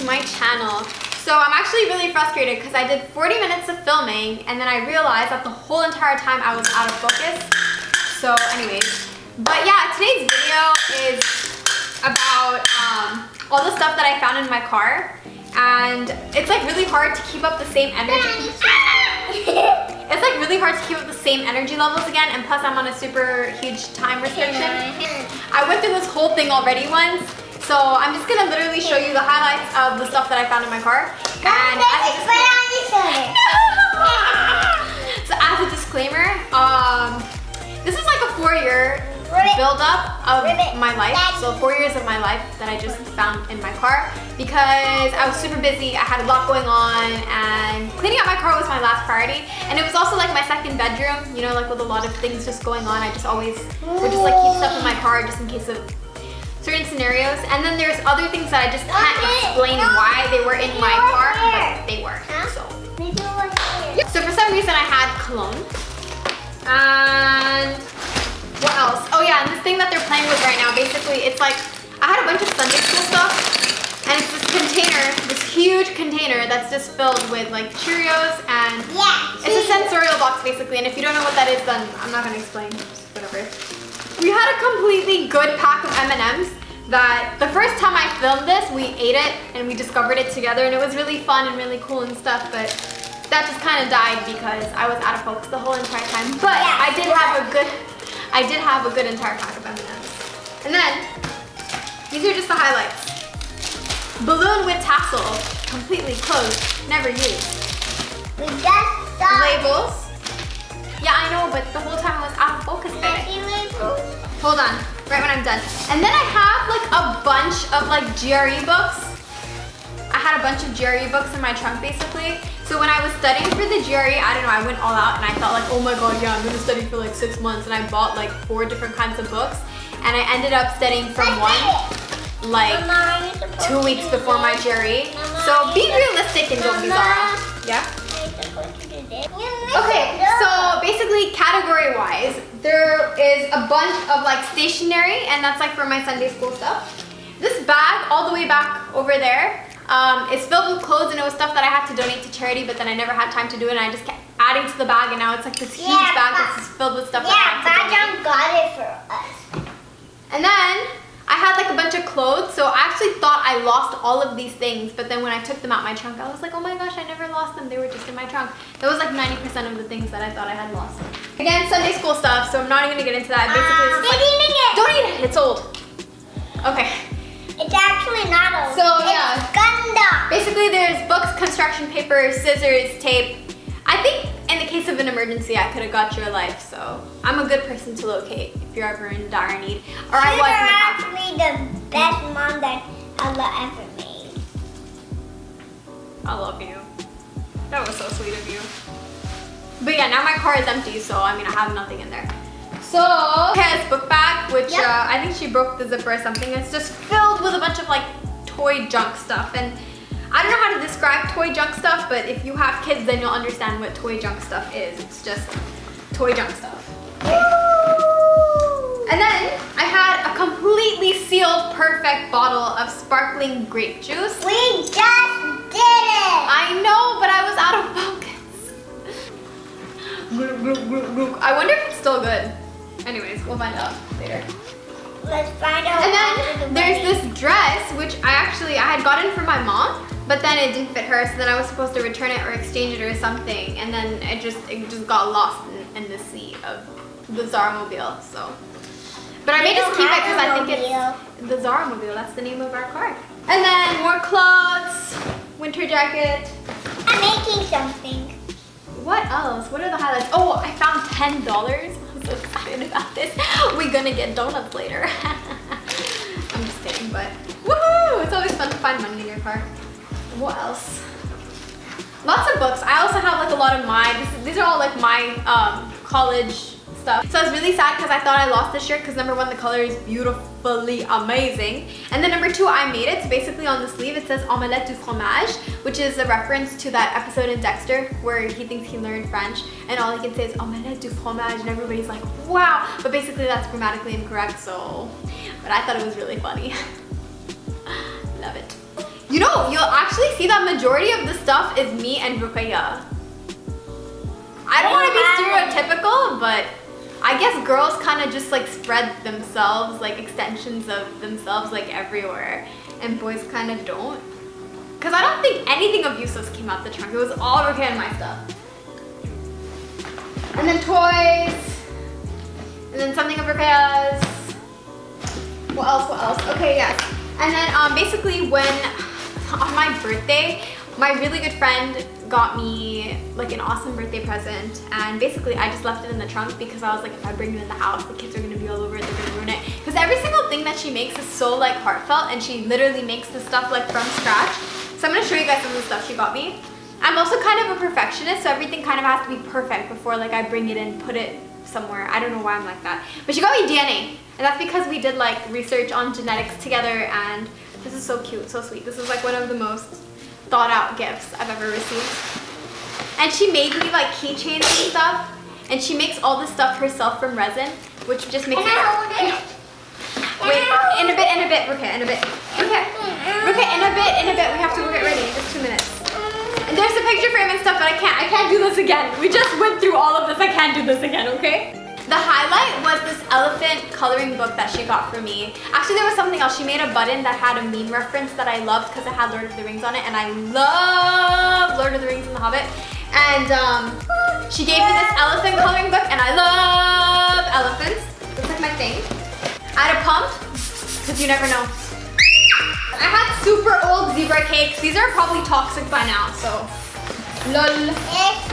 to my channel. So I'm actually really frustrated because I did 40 minutes of filming and then I realized that the whole entire time I was out of focus. So anyways, but yeah, today's video is about all the stuff that I found in my car, and it's like really hard to keep up the same energy. It's like really hard to keep up the same energy levels again, and plus I'm on a super huge time restriction. I went through this whole thing already once, so I'm just gonna literally show you the highlights of the stuff that I found in my car. And so as a disclaimer, this is like a 4-year build-up of my life. So 4 years of my life that I just found in my car because I was super busy. I had a lot going on, and cleaning out my car was my last priority. And it was also like my second bedroom, you know, like with a lot of things just going on. I just always would just like keep stuff in my car just in case of certain scenarios. And then there's other things that I just can't explain why they were in my car, but they were. So for some reason I had cologne. And what else? Oh yeah, and this thing that they're playing with right now, basically it's like, I had a bunch of Sunday school stuff, and it's this container, this huge container that's just filled with like Cheerios, and it's a sensorial box basically, and if you don't know what that is, then I'm not gonna explain, just whatever. We had a completely good pack of M&Ms that the first time I filmed this, we ate it and we discovered it together, and it was really fun and really cool and stuff, but that just kind of died because I was out of focus the whole entire time. But I did have a good entire pack of M&Ms. And then, these are just the highlights. Balloon with tassel, completely closed, never used. We just saw labels. Yeah, I know, but the whole time I was out of focus there. Hold on, right when I'm done. And then I have like a bunch of like GRE books. I had a bunch of GRE books in my trunk basically. So when I was studying for the GRE, I don't know, I went all out and I thought like, oh my god, yeah, I'm gonna study for like 6 months, and I bought like 4 different kinds of books, and I ended up studying from one like 2 weeks before my GRE. So be realistic and don't be Zara. Yeah? Okay, so basically category-wise, there is a bunch of like stationery, and that's like for my Sunday school stuff. This bag all the way back over there, it's filled with clothes, and it was stuff that I had to donate to charity, but then I never had time to do it, and I just kept adding to the bag, and now it's like this huge bag that's just filled with stuff that I had to donate. Got it for us. And then I had like a bunch of clothes, so I actually thought I lost all of these things, but then when I took them out my trunk, I was like, oh my gosh, I never lost them. They were just in my trunk. That was like 90% of the things that I thought I had lost. Again, Sunday school stuff, so I'm not even gonna get into that. Basically, it's just like, don't eat it, it's old. Okay. It's actually not old. So yeah, Gundam. basically there's books, construction paper, scissors, tape. I think in the case of an emergency, I could have got your life, so I'm a good person to locate if you're ever in dire need. Or I was in the actually the best mom that Allah ever made. I love you. That was so sweet of you. But yeah, now my car is empty, so I mean I have nothing in there. So, Kaya's book bag, which I think she broke the zipper or something. It's just filled with a bunch of like toy junk stuff. And I don't know how to describe toy junk stuff, but if you have kids, then you'll understand what toy junk stuff is. It's just toy junk stuff. Okay. And then I had a completely sealed, perfect bottle of sparkling grape juice. We just did it! I know, but I was out of focus. I wonder if it's still good. Anyways, we'll find out later. Let's find out. And then there's this dress, which I had gotten for my mom, but then it didn't fit her, so then I was supposed to return it or exchange it or something, and then it just got lost in the sea of the Zara Mobile. So, but I may just keep it because I think it's the Zara Mobile. That's the name of our car. And then more clothes, winter jacket. I'm making something. What else? What are the highlights? Oh, I found $10. I'm so excited about this. We're gonna get donuts later. I'm just kidding, but woohoo! It's always fun to find money in your car. What else? Lots of books. I also have like a lot of these are all like my college stuff. So I was really sad because I thought I lost this shirt because number one, the color is beautifully amazing. And then number two, I made it. So basically on the sleeve, it says omelette du fromage, which is a reference to that episode in Dexter where he thinks he learned French and all he can say is omelette du fromage and everybody's like, wow. But basically that's grammatically incorrect, so, but I thought it was really funny. Love it. You know, you'll actually see that majority of the stuff is me and Ruqayya. I don't want to be stereotypical, but I guess girls kind of just like spread themselves, like extensions of themselves like everywhere, and boys kind of don't. Cause I don't think anything of Yusuf's came out the trunk. It was all Ruqayya and my stuff. And then toys, and then something of Ruqayya's. What else? Okay, yes. And then basically when, on my birthday, my really good friend got me like an awesome birthday present, and basically I just left it in the trunk because I was like, if I bring it in the house, the kids are gonna be all over it, they're gonna ruin it. Because every single thing that she makes is so like heartfelt, and she literally makes the stuff like from scratch. So I'm gonna show you guys some of the stuff she got me. I'm also kind of a perfectionist, so everything kind of has to be perfect before like I bring it in, put it somewhere. I don't know why I'm like that. But she got me DNA, and that's because we did like research on genetics together, and this is so cute, so sweet. This is like one of the most thought out gifts I've ever received. And she made me like keychains and stuff, and she makes all this stuff herself from resin, which just makes it. Wait, in a bit, Ruqayya, in a bit. Okay, Ruqayya, in a bit, we have to go get ready in just 2 minutes. And there's a picture frame and stuff, but I can't do this again. We just went through all of this, I can't do this again, okay? The highlight was this elephant coloring book that she got for me. Actually, there was something else. She made a button that had a meme reference that I loved because it had Lord of the Rings on it, and I love Lord of the Rings and The Hobbit. And she gave me this elephant coloring book, and I love elephants. It's like my thing. I had a pump, because you never know. I had super old zebra cakes. These are probably toxic by now, so lol.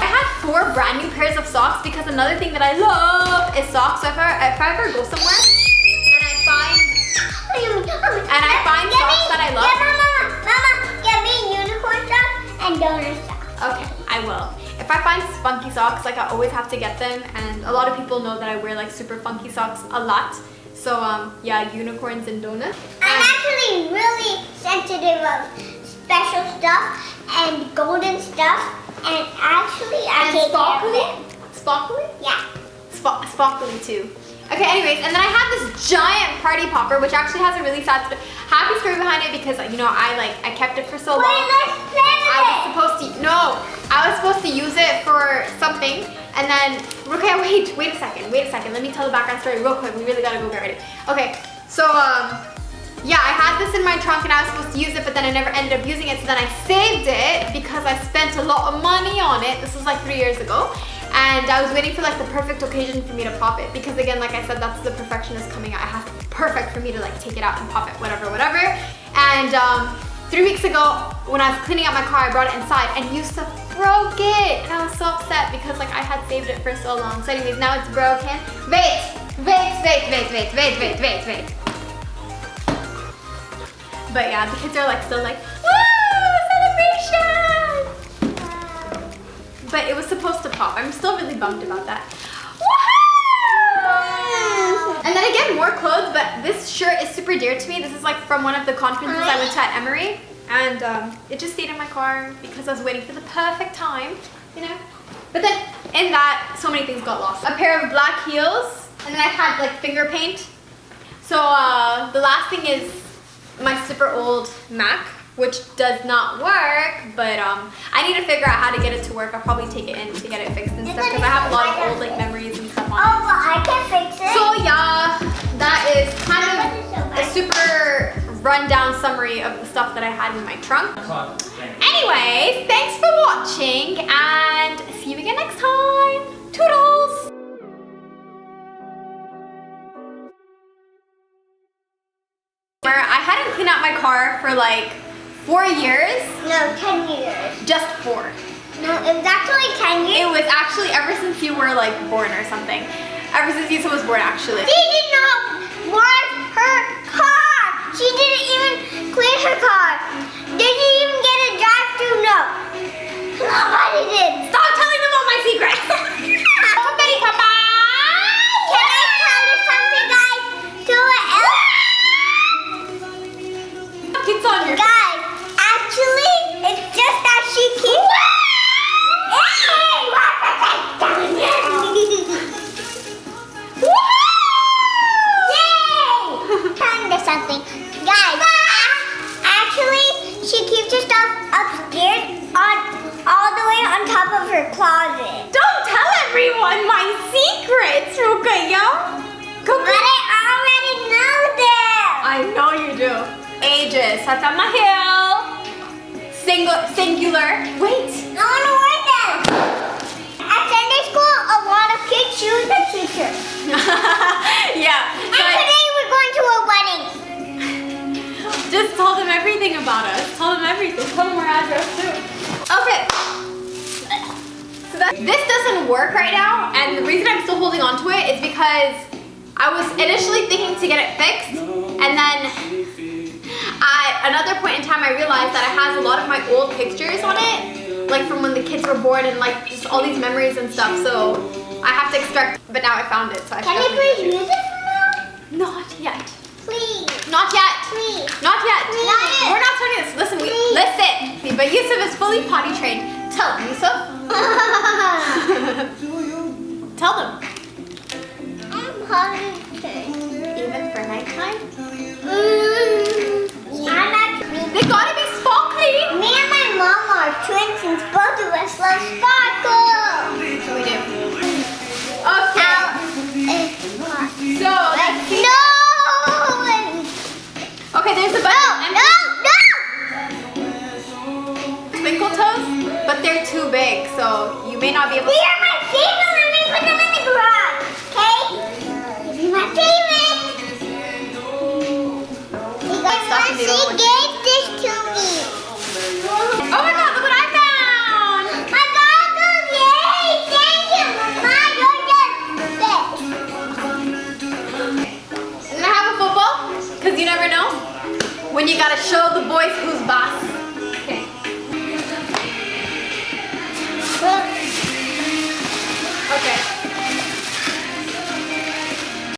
I had 4 brand new pairs of socks because another thing that I love is socks. So if I ever go somewhere and I find socks that I love. Mama, get me unicorn socks and donut socks. Okay, I will. If I find funky socks, like I always have to get them, and a lot of people know that I wear like super funky socks a lot. So yeah, unicorns and donuts. I'm actually really sensitive of special stuff and golden stuff, and actually I take care of it. Sparkly? Yeah. Sparkly too. Okay, anyways, and then I have this giant party popper, which actually has a really happy story behind it because you know I kept it for so long. Let's play with it. I was supposed to use it for something, and then Ruqayya, wait a second. Let me tell the background story real quick. We really gotta go get ready. Okay, so yeah, I had this in my trunk and I was supposed to use it, but then I never ended up using it. So then I saved it because I spent a lot of money on it. This was like 3 years ago. And I was waiting for like the perfect occasion for me to pop it. Because again, like I said, that's the perfectionist coming out. It has to be perfect for me to like take it out and pop it, whatever. And 3 weeks ago, when I was cleaning out my car, I brought it inside and Yusuf broke it. And I was so upset because like I had saved it for so long. So anyways, now it's broken. Wait. But yeah, the kids are like still like, woo, celebration! But it was supposed to pop. I'm still really bummed about that. Woohoo! And then again, more clothes, but this shirt is super dear to me. This is like from one of the conferences I went to at Emory. And it just stayed in my car because I was waiting for the perfect time, you know? But then in that, so many things got lost. A pair of black heels, and then I had like finger paint. So the last thing is my super old Mac, which does not work, but I need to figure out how to get it to work. I'll probably take it in to get it fixed and stuff because I have a lot of old like memories and stuff on it. Oh, well, I can fix it. So yeah, that is kind of a super rundown summary of the stuff that I had in my trunk. Anyways, thanks for watching and see you again next time. Toodles! I hadn't cleaned out my car for like 4 years. No, 10 years. Just 4. No, it was actually 10 years. It was actually ever since you were like born or something. Ever since Yusuf was born actually. She did not wash her car. She didn't even clean her car. Did she even get a drive-through? No. Nobody did. Stop telling them all my secrets. Betty Papa. Can I tell you something, guys? So It's on your guys, actually, it's just that she keeps. Yay! Turn to something, guys. Actually, she keeps ages. So I found my heel. Singular. Wait. I want to wear them. At Sunday school, a lot of kids choose the teacher. Yeah. So And today we're going to a wedding. just tell them everything about us. Tell them everything. Tell them our address too. Okay. So this doesn't work right now, and the reason I'm still holding on to it is because I was initially thinking to get it fixed, and then at another point in time I realized that it has a lot of my old pictures on it, like from when the kids were born and like just all these memories and stuff, so I have to extract, but now I found it, so I Can you please use it for now? Not yet. Please. Not yet. Please. Not yet. Not yet. We're not starting this. Listen, listen. But Yusuf is fully potty trained. Tell them, Yusuf. Tell them. I'm potty trained. Even for nighttime? I'm actually. They gotta be sparkly. Me and my mom are twins and both of us love sparkle. We do. Okay. So, let's see. No! Okay, there's a bunch of No! twinkle toes, but they're too big, so you may not be able These to. are my favorite. Let me put them in the garage. Okay? These are my favorite. She gave this to me. Oh my god, look what I found! My goggles, yay! Thank you, Mama. You're just best. And I have a football, because you never know when you gotta show the boys who's boss.